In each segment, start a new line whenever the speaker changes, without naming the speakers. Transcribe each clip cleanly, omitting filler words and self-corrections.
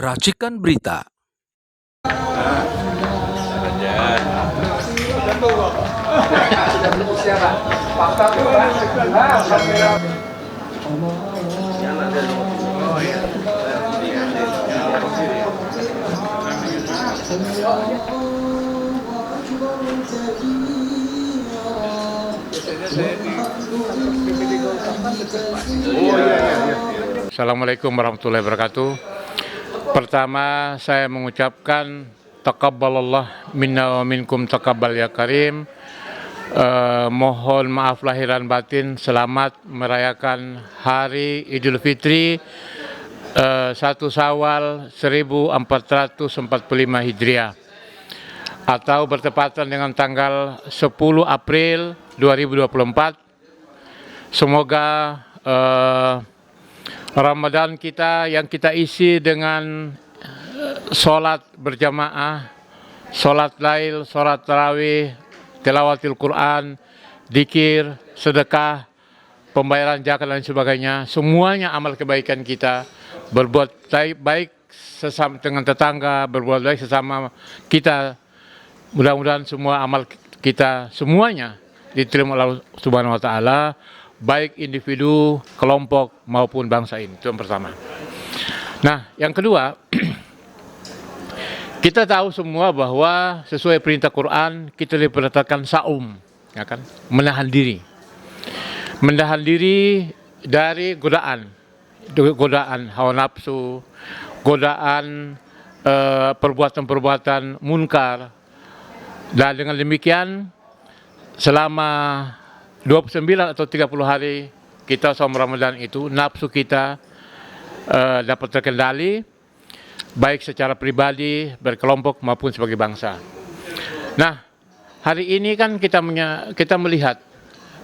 Racikan Berita.
Assalamualaikum warahmatullahi wabarakatuh. Pertama, saya mengucapkan taqabbalallah minna wa minkum taqabbal ya karim. Mohon maaf lahiran batin, selamat merayakan Hari Idul Fitri 1 Syawal 1445 Hijriah atau bertepatan dengan tanggal 10 April 2024. Semoga Ramadan kita yang kita isi dengan sholat berjamaah, sholat lail, sholat tarawih, tilawatil Quran, dzikir, sedekah, pembayaran zakat dan sebagainya, semuanya amal kebaikan kita, berbuat baik sesama dengan tetangga, berbuat baik sesama kita. Mudah-mudahan semua amal kita semuanya diterima oleh Allah Subhanahu wa taala, baik individu, kelompok maupun bangsa ini. Itu yang pertama. Nah, yang kedua, kita tahu semua bahwa sesuai perintah Quran kita diperintahkan saum, ya kan? Menahan diri dari godaan hawa nafsu, godaan perbuatan-perbuatan munkar. Dan dengan demikian selama 29 atau 30 hari kita saum Ramadan itu, nafsu kita dapat terkendali, baik secara pribadi, berkelompok maupun sebagai bangsa. Nah, hari ini kan kita melihat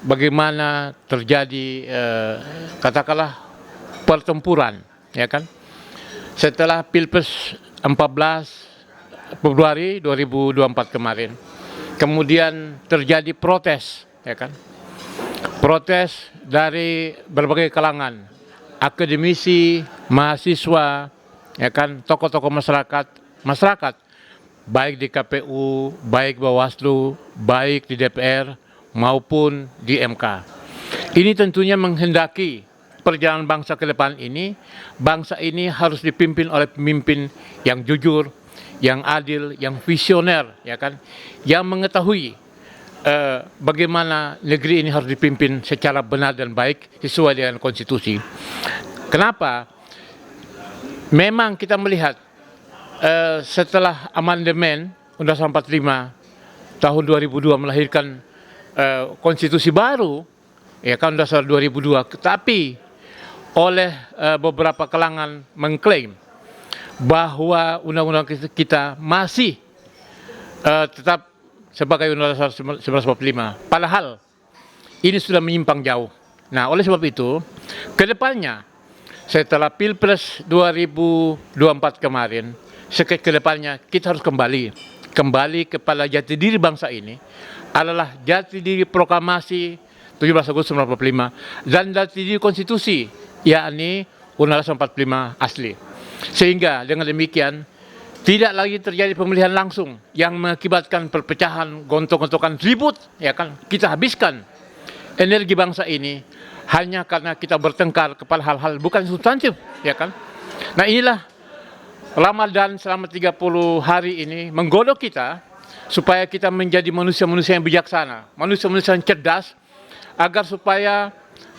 bagaimana terjadi katakanlah pertempuran, ya kan? Setelah Pilpres 14 Februari 2024 kemarin, kemudian terjadi protes, ya kan? Protes dari berbagai kalangan, akademisi, mahasiswa, ya kan, tokoh-tokoh masyarakat, baik di KPU, baik Bawaslu, baik di DPR maupun di MK. Ini tentunya menghendaki perjalanan bangsa ke depan ini, bangsa ini harus dipimpin oleh pemimpin yang jujur, yang adil, yang visioner, ya kan, yang mengetahui bagaimana negeri ini harus dipimpin secara benar dan baik sesuai dengan konstitusi. Kenapa? Memang kita melihat setelah amandemen Undang-Undang 45 tahun 2002 melahirkan konstitusi baru, ya kan, Undang-Undang 2002, tetapi oleh beberapa kalangan mengklaim bahwa undang-undang kita masih tetap sebagai Undang-Undang 1945. Padahal ini sudah menyimpang jauh. Nah, oleh sebab itu, ke depannya setelah Pilpres 2024 kemarin, ke depannya kita harus kembali kepada jati diri bangsa ini adalah jati diri proklamasi 17 Agustus 1945 dan jati diri konstitusi, yakni Undang-Undang 45 asli. Sehingga dengan demikian tidak lagi terjadi pemilihan langsung yang mengakibatkan perpecahan, gontok-gontokan, ribut, ya kan? Kita habiskan energi bangsa ini hanya karena kita bertengkar kepada hal-hal bukan substantif, ya kan? Nah, inilah Ramadan selama 30 hari ini menggodok kita supaya kita menjadi manusia-manusia yang bijaksana, manusia-manusia yang cerdas, agar supaya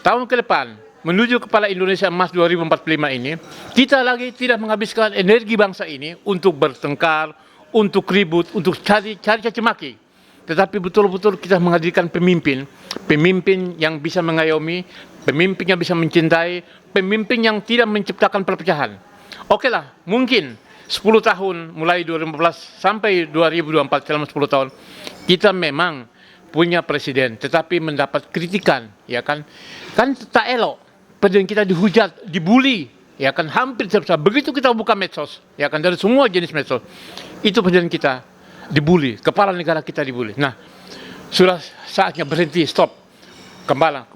tahun ke depan menuju kepada Indonesia Emas 2045 ini, kita lagi tidak menghabiskan energi bangsa ini untuk bertengkar, untuk ribut, untuk cari caci maki. Tetapi betul-betul kita menghadirkan pemimpin yang bisa mengayomi, pemimpin yang bisa mencintai, pemimpin yang tidak menciptakan perpecahan. Oke lah, mungkin 10 tahun mulai 2015 sampai 2024, selama 10 tahun, kita memang punya presiden, tetapi mendapat kritikan, ya kan? Kan tak elok. Presiden kita dihujat, dibully, ya kan, hampir setiap saat. Begitu kita buka medsos, ya kan, dari semua jenis medsos, itu presiden kita dibully, kepala negara kita dibully. Nah, sudah saatnya berhenti, stop.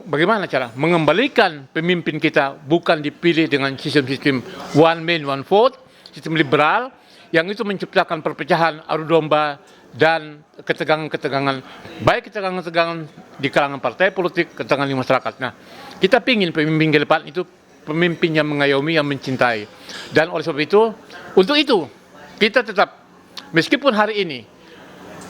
Bagaimana cara mengembalikan pemimpin kita bukan dipilih dengan sistem-sistem one man one vote, sistem liberal yang itu menciptakan perpecahan, adu domba, dan ketegangan-ketegangan, baik ketegangan-ketegangan di kalangan partai politik, ketegangan di masyarakat. Nah, kita ingin pemimpin ke depan itu pemimpin yang mengayomi, yang mencintai. Dan oleh sebab itu, untuk itu, kita tetap, meskipun hari ini,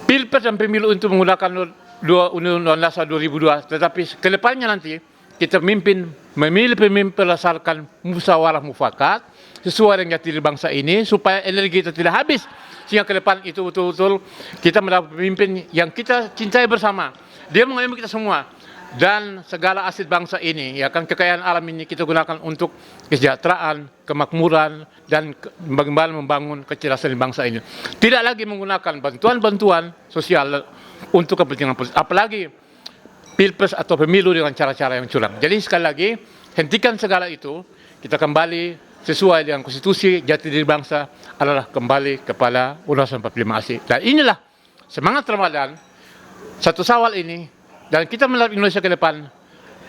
Pilpres dan Pemilu untuk menggunakan Undang-Undang Dasar 2002, tetapi ke depannya nanti, kita memilih pemimpin berdasarkan musyawarah mufakat, sesuai dengan jati diri bangsa ini, supaya energi kita tidak habis, sehingga ke depan itu betul-betul kita mendapat pemimpin yang kita cintai bersama. Dia mengayomi kita semua. Dan segala aset bangsa ini, ya kan, kekayaan alam ini kita gunakan untuk kesejahteraan, kemakmuran, dan bagaimana membangun kecerdasan di bangsa ini. Tidak lagi menggunakan bantuan-bantuan sosial untuk kepentingan politik, apalagi Pilpres atau pemilu dengan cara-cara yang curang. Jadi sekali lagi, hentikan segala itu, kita kembali sesuai dengan konstitusi, jati diri bangsa adalah kembali kepada Undang-Undang 45 ASI. Dan inilah semangat Ramadan, 1 Syawal ini, dan kita melihat Indonesia ke depan,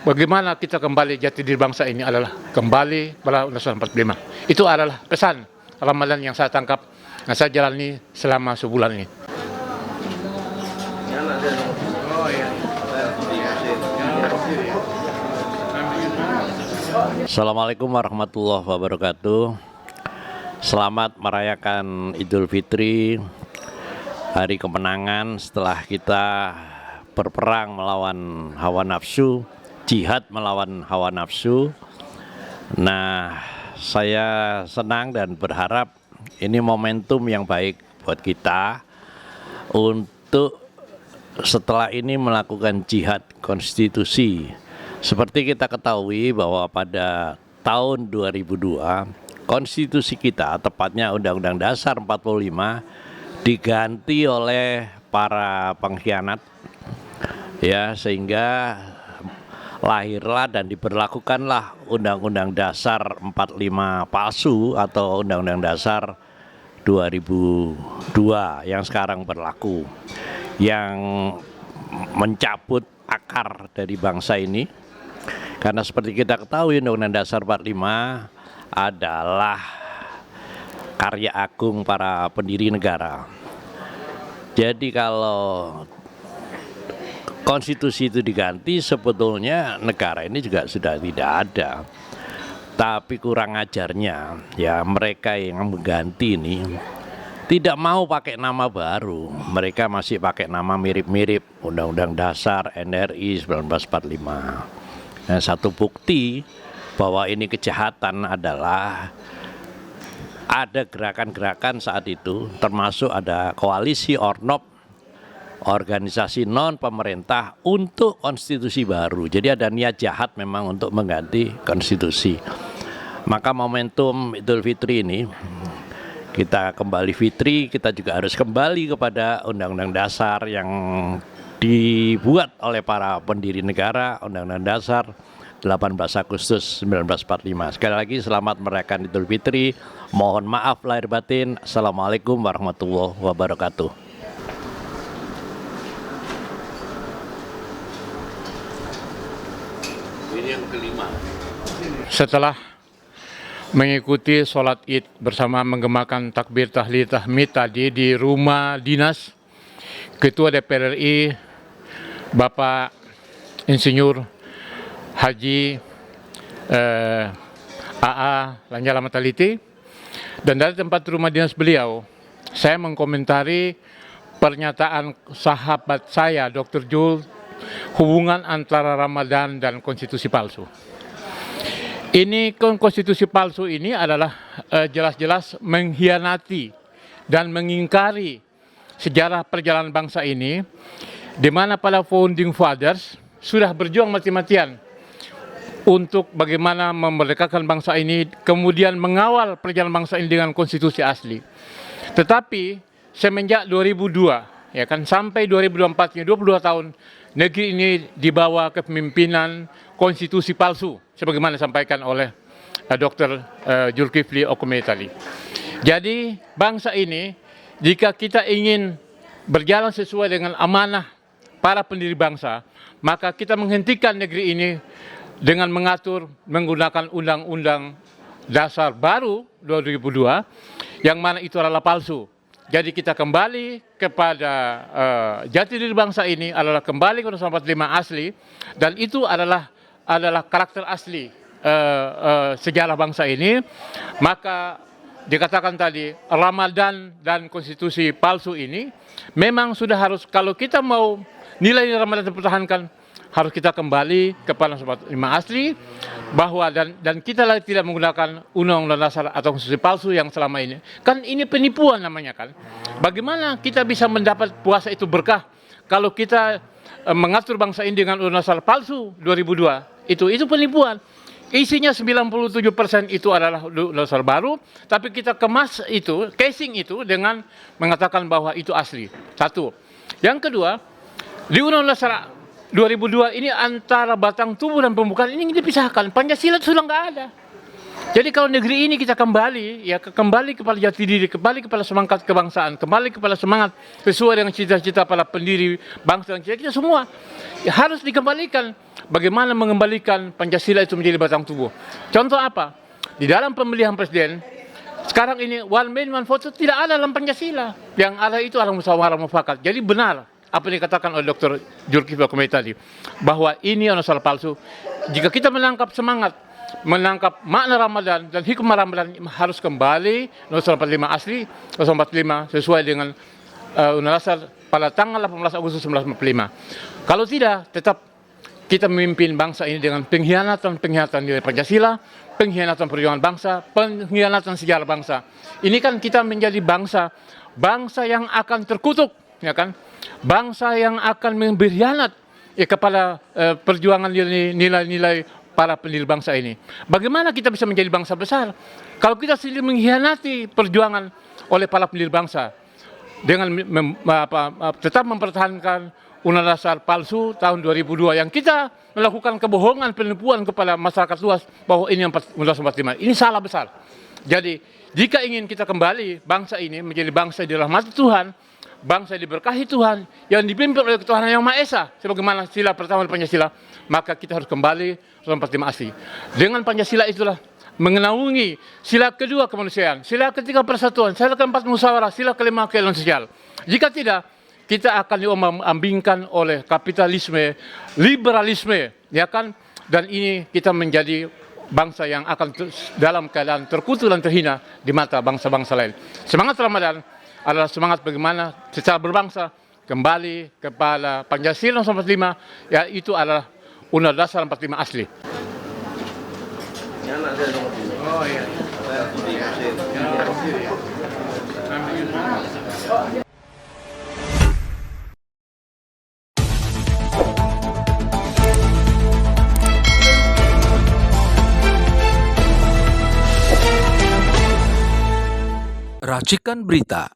bagaimana kita kembali jati diri bangsa ini adalah kembali pada Undang-Undang 45. Itu adalah pesan Ramadan yang saya tangkap, yang saya jalani selama sebulan ini.
Assalamualaikum warahmatullahi wabarakatuh. Selamat merayakan Idul Fitri, hari kemenangan setelah kita berperang melawan hawa nafsu, jihad melawan hawa nafsu. Nah, saya senang dan berharap ini momentum yang baik buat kita untuk setelah ini melakukan jihad konstitusi. Seperti kita ketahui bahwa pada tahun 2002, konstitusi kita, tepatnya Undang-Undang Dasar 45, diganti oleh para pengkhianat, ya, sehingga lahirlah dan diberlakukanlah Undang-Undang Dasar 45 palsu atau Undang-Undang Dasar 2002 yang sekarang berlaku, yang mencabut akar dari bangsa ini. Karena seperti kita ketahui, Undang-Undang Dasar 45 adalah karya agung para pendiri negara. Jadi kalau konstitusi itu diganti, sebetulnya negara ini juga sudah tidak ada. Tapi kurang ajarnya, ya, mereka yang mengganti ini tidak mau pakai nama baru. Mereka masih pakai nama mirip-mirip, Undang-Undang Dasar NRI 1945. Nah, satu bukti bahwa ini kejahatan adalah ada gerakan-gerakan saat itu, termasuk ada koalisi Ornop, organisasi non pemerintah untuk konstitusi baru. Jadi ada niat jahat memang untuk mengganti konstitusi. Maka momentum Idul Fitri ini, kita kembali fitri, kita juga harus kembali kepada Undang-Undang Dasar yang dibuat oleh para pendiri negara, Undang-Undang Dasar 18 Agustus 1945. Sekali lagi selamat merayakan Idul Fitri. Mohon maaf lahir batin. Assalamualaikum warahmatullahi wabarakatuh. Ini yang kelima.
Setelah mengikuti sholat Id bersama menggemakan takbir tahlil tahmid tadi di rumah dinas Ketua DPR RI Bapak Insinyur Haji AA Lanyala Mataliti, dan dari tempat rumah dinas beliau, saya mengkomentari pernyataan sahabat saya Dr. Jul, hubungan antara Ramadan dan konstitusi palsu. Ini konstitusi palsu ini adalah jelas-jelas mengkhianati dan mengingkari sejarah perjalanan bangsa ini, di mana para founding fathers sudah berjuang mati-matian untuk bagaimana memerdekakan bangsa ini, kemudian mengawal perjalanan bangsa ini dengan konstitusi asli. Tetapi semenjak 2002, ya kan, sampai 2024, 22 tahun, negeri ini dibawa kepemimpinan konstitusi palsu, sebagaimana disampaikan oleh Dr. Zulkifli Okume tadi. Jadi bangsa ini, jika kita ingin berjalan sesuai dengan amanah para pendiri bangsa, maka kita menghentikan negeri ini dengan mengatur menggunakan Undang-Undang Dasar baru 2002 yang mana itu adalah palsu. Jadi kita kembali kepada jati diri bangsa ini adalah kembali ke Undang-Undang 45 asli, dan itu adalah karakter asli sejarah bangsa ini. Maka dikatakan tadi Ramadan dan konstitusi palsu ini memang sudah harus, kalau kita mau nilai Ramadan dipertahankan, harus kita kembali kepada 45 asli, bahwa dan kita lagi tidak menggunakan undang-undang dasar atau konstitusi palsu yang selama ini. Kan ini penipuan namanya kan. Bagaimana kita bisa mendapat puasa itu berkah kalau kita mengatur bangsa ini dengan undang-undang dasar palsu 2002? Itu penipuan. Isinya 97% itu adalah undang-undang dasar baru, tapi kita kemas itu, casing itu dengan mengatakan bahwa itu asli. Satu. Yang kedua, di undang-undang dasar 2002 ini antara batang tubuh dan pembukaan ini dipisahkan. Pancasila sudah nggak ada. Jadi kalau negeri ini kita kembali kepada jati diri, kembali kepada semangat kebangsaan, kembali kepada semangat sesuai dengan cita-cita para pendiri bangsa dan kita semua harus dikembalikan. Bagaimana mengembalikan Pancasila itu menjadi batang tubuh? Contoh apa? Di dalam pemilihan presiden sekarang ini one man one vote tidak ada dalam Pancasila. Yang ada itu adalah musyawarah mufakat. Jadi benar apa yang dikatakan oleh Dr. Zulkifli Komai tadi, bahwa ini adalah salah palsu. Jika kita menangkap semangat, menangkap makna Ramadan dan hikmah Ramadan, harus kembali Undang-Undang 45 asli, Undang-Undang 45 sesuai dengan Undang-Undang Dasar pada tanggal 18 Agustus 1945. Kalau tidak, tetap kita memimpin bangsa ini dengan pengkhianatan nilai Pancasila, pengkhianatan perjuangan bangsa, pengkhianatan sejarah bangsa. Ini kan kita menjadi bangsa yang akan terkutuk, ya kan? Bangsa yang akan berkhianat kepada perjuangan nilai-nilai para pendiri bangsa ini. Bagaimana kita bisa menjadi bangsa besar kalau kita sendiri mengkhianati perjuangan oleh para pendiri bangsa dengan tetap mempertahankan Undang-Undang Dasar palsu tahun 2002 yang kita melakukan kebohongan, penipuan kepada masyarakat luas bahwa ini Undang-Undang 45. Ini salah besar. Jadi jika ingin kita kembali bangsa ini menjadi bangsa yang dirahmati Tuhan, bangsa yang diberkahi Tuhan, yang dipimpin oleh ketuhanan yang Maha Esa, sebagaimana sila pertama Pancasila, maka kita harus kembali Undang-Undang 45 asli. Dengan Pancasila itulah mengenaungi sila kedua kemanusiaan, sila ketiga persatuan, sila keempat musyawarah, sila kelima keadilan sosial. Jika tidak, kita akan diambingkan oleh kapitalisme, liberalisme, ya kan? Dan ini kita menjadi bangsa yang akan dalam keadaan terkutuk dan terhina di mata bangsa-bangsa lain. Semangat Ramadan adalah semangat bagaimana secara berbangsa kembali kepada Pancasila 45, ya itu adalah Undang-Undang Dasar 45 asli. Oh iya.
Racikan Berita